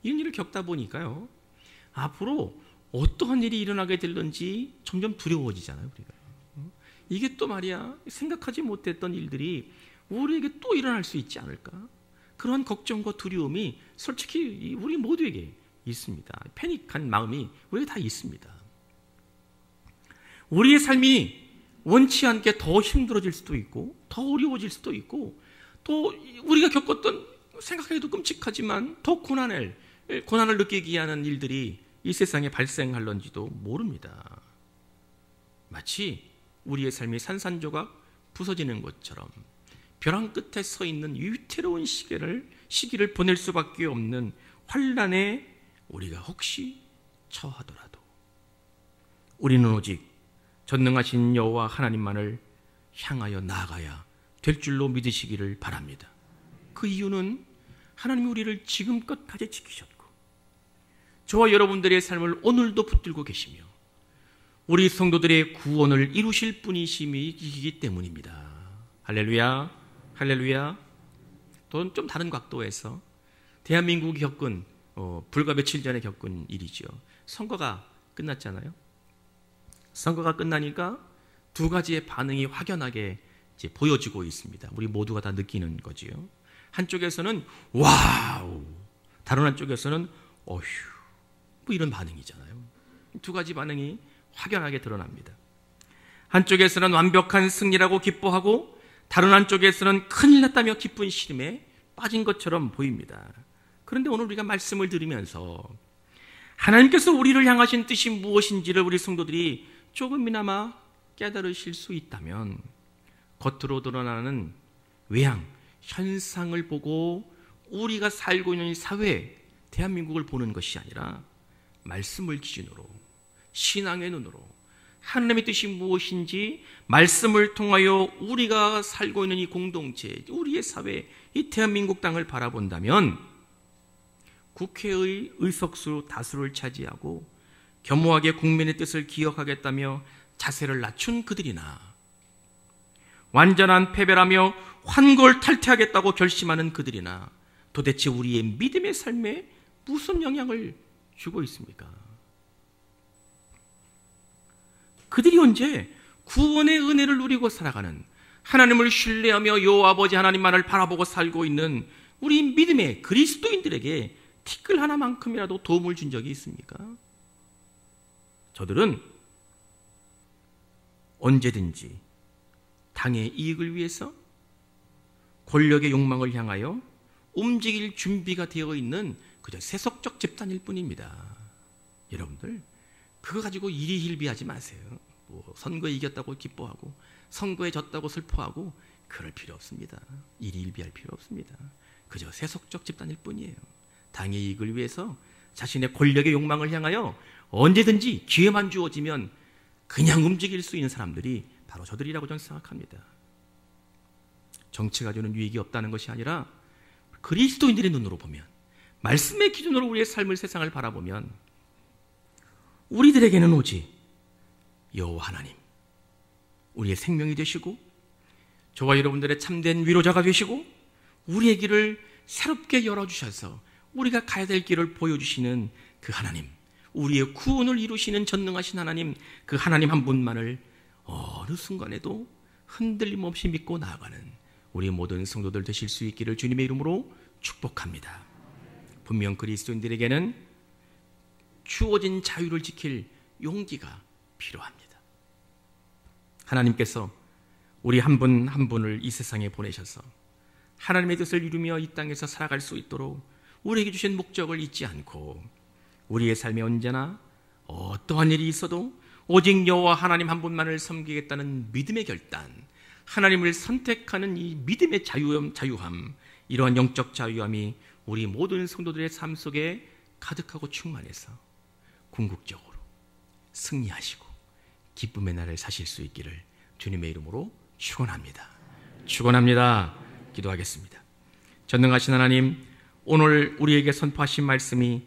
이런 일을 겪다 보니까요, 앞으로 어떠한 일이 일어나게 될런지 점점 두려워지잖아요, 우리가. 이게 또 말이야, 생각하지 못했던 일들이 우리에게 또 일어날 수 있지 않을까? 그런 걱정과 두려움이 솔직히 우리 모두에게 있습니다. 패닉한 마음이 우리에게 다 있습니다. 우리의 삶이 원치 않게 더 힘들어질 수도 있고 더 어려워질 수도 있고 또 우리가 겪었던 생각해도 끔찍하지만 더 고난을 느끼게 하는 일들이 이 세상에 발생할런지도 모릅니다. 마치 우리의 삶이 산산조각 부서지는 것처럼 벼랑 끝에 서 있는 위태로운 시기를 보낼 수밖에 없는 환난에 우리가 혹시 처하더라도 우리는 오직 전능하신 여호와 하나님만을 향하여 나아가야 될 줄로 믿으시기를 바랍니다. 그 이유는 하나님이 우리를 지금껏까지 지키셨고 저와 여러분들의 삶을 오늘도 붙들고 계시며 우리 성도들의 구원을 이루실 분이시기 때문입니다. 할렐루야, 할렐루야. 또 좀 다른 각도에서 대한민국이 겪은 불과 며칠 전에 겪은 일이죠. 선거가 끝났잖아요. 선거가 끝나니까 두 가지의 반응이 확연하게 이제 보여지고 있습니다. 우리 모두가 다 느끼는 거지요. 한쪽에서는 와우, 다른 한쪽에서는 어휴, 뭐 이런 반응이잖아요. 두 가지 반응이 확연하게 드러납니다. 한쪽에서는 완벽한 승리라고 기뻐하고 다른 한쪽에서는 큰일 났다며 기쁜 시름에 빠진 것처럼 보입니다. 그런데 오늘 우리가 말씀을 들으면서 하나님께서 우리를 향하신 뜻이 무엇인지를 우리 성도들이 조금이나마 깨달으실 수 있다면 겉으로 드러나는 외양, 현상을 보고 우리가 살고 있는 이 사회, 대한민국을 보는 것이 아니라 말씀을 기준으로 신앙의 눈으로 하나님의 뜻이 무엇인지 말씀을 통하여 우리가 살고 있는 이 공동체, 우리의 사회, 이 대한민국 땅을 바라본다면 국회의 의석수 다수를 차지하고 겸허하게 국민의 뜻을 기억하겠다며 자세를 낮춘 그들이나 완전한 패배라며 환골탈퇴하겠다고 결심하는 그들이나 도대체 우리의 믿음의 삶에 무슨 영향을 주고 있습니까? 그들이 언제 구원의 은혜를 누리고 살아가는 하나님을 신뢰하며 여호와 아버지 하나님만을 바라보고 살고 있는 우리 믿음의 그리스도인들에게 티끌 하나만큼이라도 도움을 준 적이 있습니까? 저들은 언제든지 당의 이익을 위해서 권력의 욕망을 향하여 움직일 준비가 되어 있는 그저 세속적 집단일 뿐입니다. 여러분들 그거 가지고 일희일비하지 마세요. 뭐 선거에 이겼다고 기뻐하고 선거에 졌다고 슬퍼하고 그럴 필요 없습니다. 일희일비할 필요 없습니다. 그저 세속적 집단일 뿐이에요. 당의 이익을 위해서 자신의 권력의 욕망을 향하여 언제든지 기회만 주어지면 그냥 움직일 수 있는 사람들이 바로 저들이라고 저는 생각합니다. 정치가 주는 유익이 없다는 것이 아니라 그리스도인들의 눈으로 보면, 말씀의 기준으로 우리의 삶을, 세상을 바라보면 우리들에게는 오직 여호와 하나님, 우리의 생명이 되시고 저와 여러분들의 참된 위로자가 되시고 우리의 길을 새롭게 열어주셔서 우리가 가야 될 길을 보여주시는 그 하나님, 우리의 구원을 이루시는 전능하신 하나님, 그 하나님 한 분만을 어느 순간에도 흔들림 없이 믿고 나아가는 우리 모든 성도들 되실 수 있기를 주님의 이름으로 축복합니다. 분명 그리스도인들에게는 주어진 자유를 지킬 용기가 필요합니다. 하나님께서 우리 한 분 한 분을 이 세상에 보내셔서 하나님의 뜻을 이루며 이 땅에서 살아갈 수 있도록 우리에게 주신 목적을 잊지 않고 우리의 삶에 언제나 어떠한 일이 있어도 오직 여호와 하나님 한 분만을 섬기겠다는 믿음의 결단, 하나님을 선택하는 이 믿음의 자유함, 이러한 영적 자유함이 우리 모든 성도들의 삶 속에 가득하고 충만해서 궁극적으로 승리하시고 기쁨의 날을 사실 수 있기를 주님의 이름으로 축원합니다. 축원합니다. 기도하겠습니다. 전능하신 하나님, 오늘 우리에게 선포하신 말씀이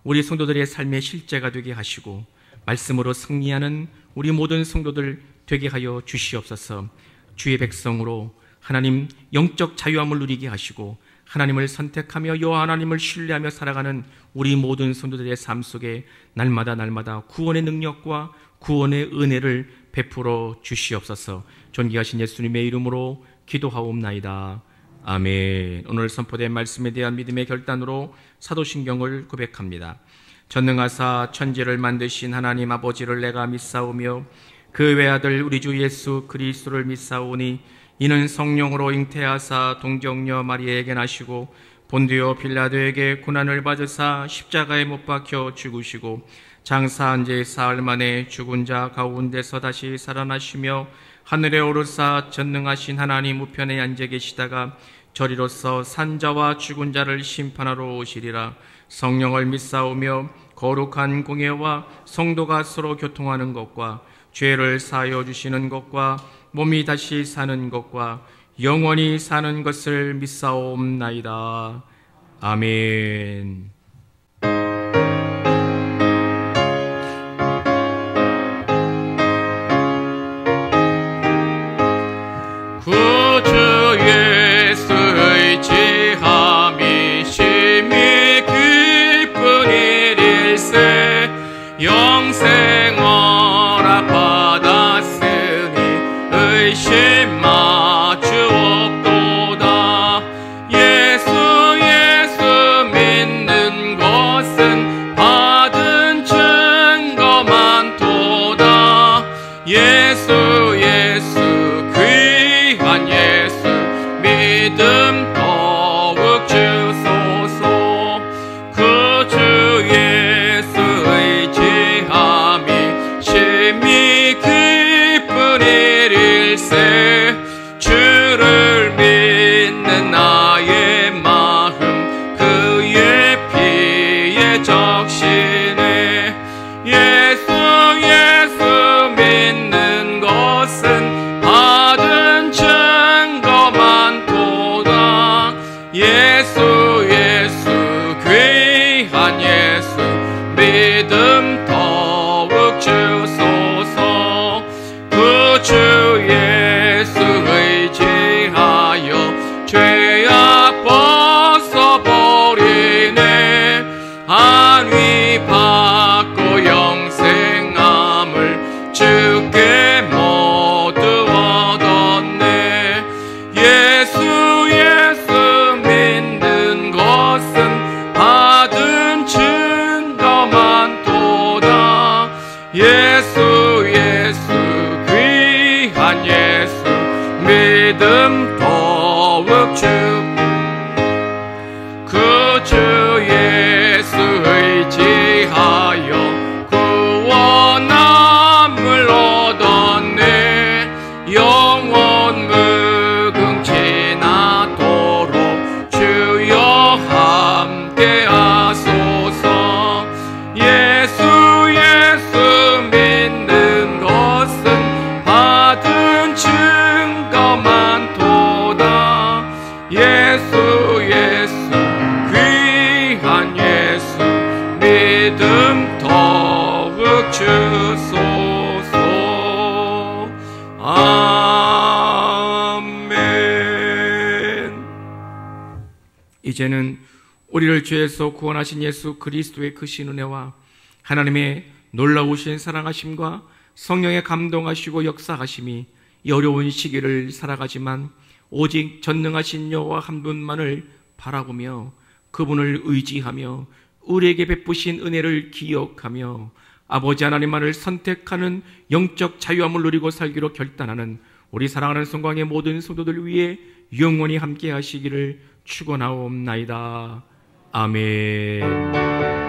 우리 성도들의 삶의 실제가 되게 하시고 말씀으로 승리하는 우리 모든 성도들 되게 하여 주시옵소서. 주의 백성으로 하나님 영적 자유함을 누리게 하시고 하나님을 선택하며 여호와 하나님을 신뢰하며 살아가는 우리 모든 성도들의 삶 속에 날마다 구원의 능력과 구원의 은혜를 베풀어 주시옵소서. 존귀하신 예수님의 이름으로 기도하옵나이다. 아멘. 오늘 선포된 말씀에 대한 믿음의 결단으로 사도신경을 고백합니다. 전능하사 천지를 만드신 하나님 아버지를 내가 믿사오며 그 외아들 우리 주 예수 그리스도를 믿사오니 이는 성령으로 잉태하사 동정녀 마리아에게 나시고 본디오 빌라도에게 고난을 받으사 십자가에 못 박혀 죽으시고 장사한 지 사흘 만에 죽은 자 가운데서 다시 살아나시며 하늘에 오르사 전능하신 하나님 우편에 앉아 계시다가 저리로서 산자와 죽은 자를 심판하러 오시리라. 성령을 믿사오며 거룩한 공예와 성도가 서로 교통하는 것과 죄를 사하여 주시는 것과 몸이 다시 사는 것과 영원히 사는 것을 믿사옵나이다. 아멘. 구주 예수의 지함이 심히 기쁜 일일세 영생 허락 받았으니 의심 마주옵도다. 예수 믿는 것은 받은 증거 많도다. 예수 귀한 예수 믿음 더욱 주소서. 그 주 예수의 지함이 심히 기쁜 일일세 주를 믿는 나의 마음 그의 피에 적시네. 예수 믿는 것은 받은 증거 많도다. 예수 귀한 예수 믿음 더욱 주소서. 그 주 예수의 지하여 죄악 벗어버리네. 안위 받고 영생함을 주께 모두 얻었네. 예수 믿는 것은 받은 증거 많도다. 예수 귀한 예수 믿음 더욱 그 주 예수의 지하여 구원함을 얻었네. 영원 무궁지나도록 주여 함께 하소서. 예수 믿는 것은 받은 증거 많도다. 예수 귀한 예수 믿음 더욱 주소서. 아멘. 이제는 우리를 죄에서 구원하신 예수 그리스도의 크신 은혜와 하나님의 놀라우신 사랑하심과 성령의 감동하시고 역사하심이 이 어려운 시기를 살아가지만 오직 전능하신 여호와 한 분만을 바라보며 그분을 의지하며 우리에게 베푸신 은혜를 기억하며 아버지 하나님만을 선택하는 영적 자유함을 누리고 살기로 결단하는 우리 사랑하는 성광의 모든 성도들 위해 영원히 함께 하시기를 축원하옵나이다. 아멘.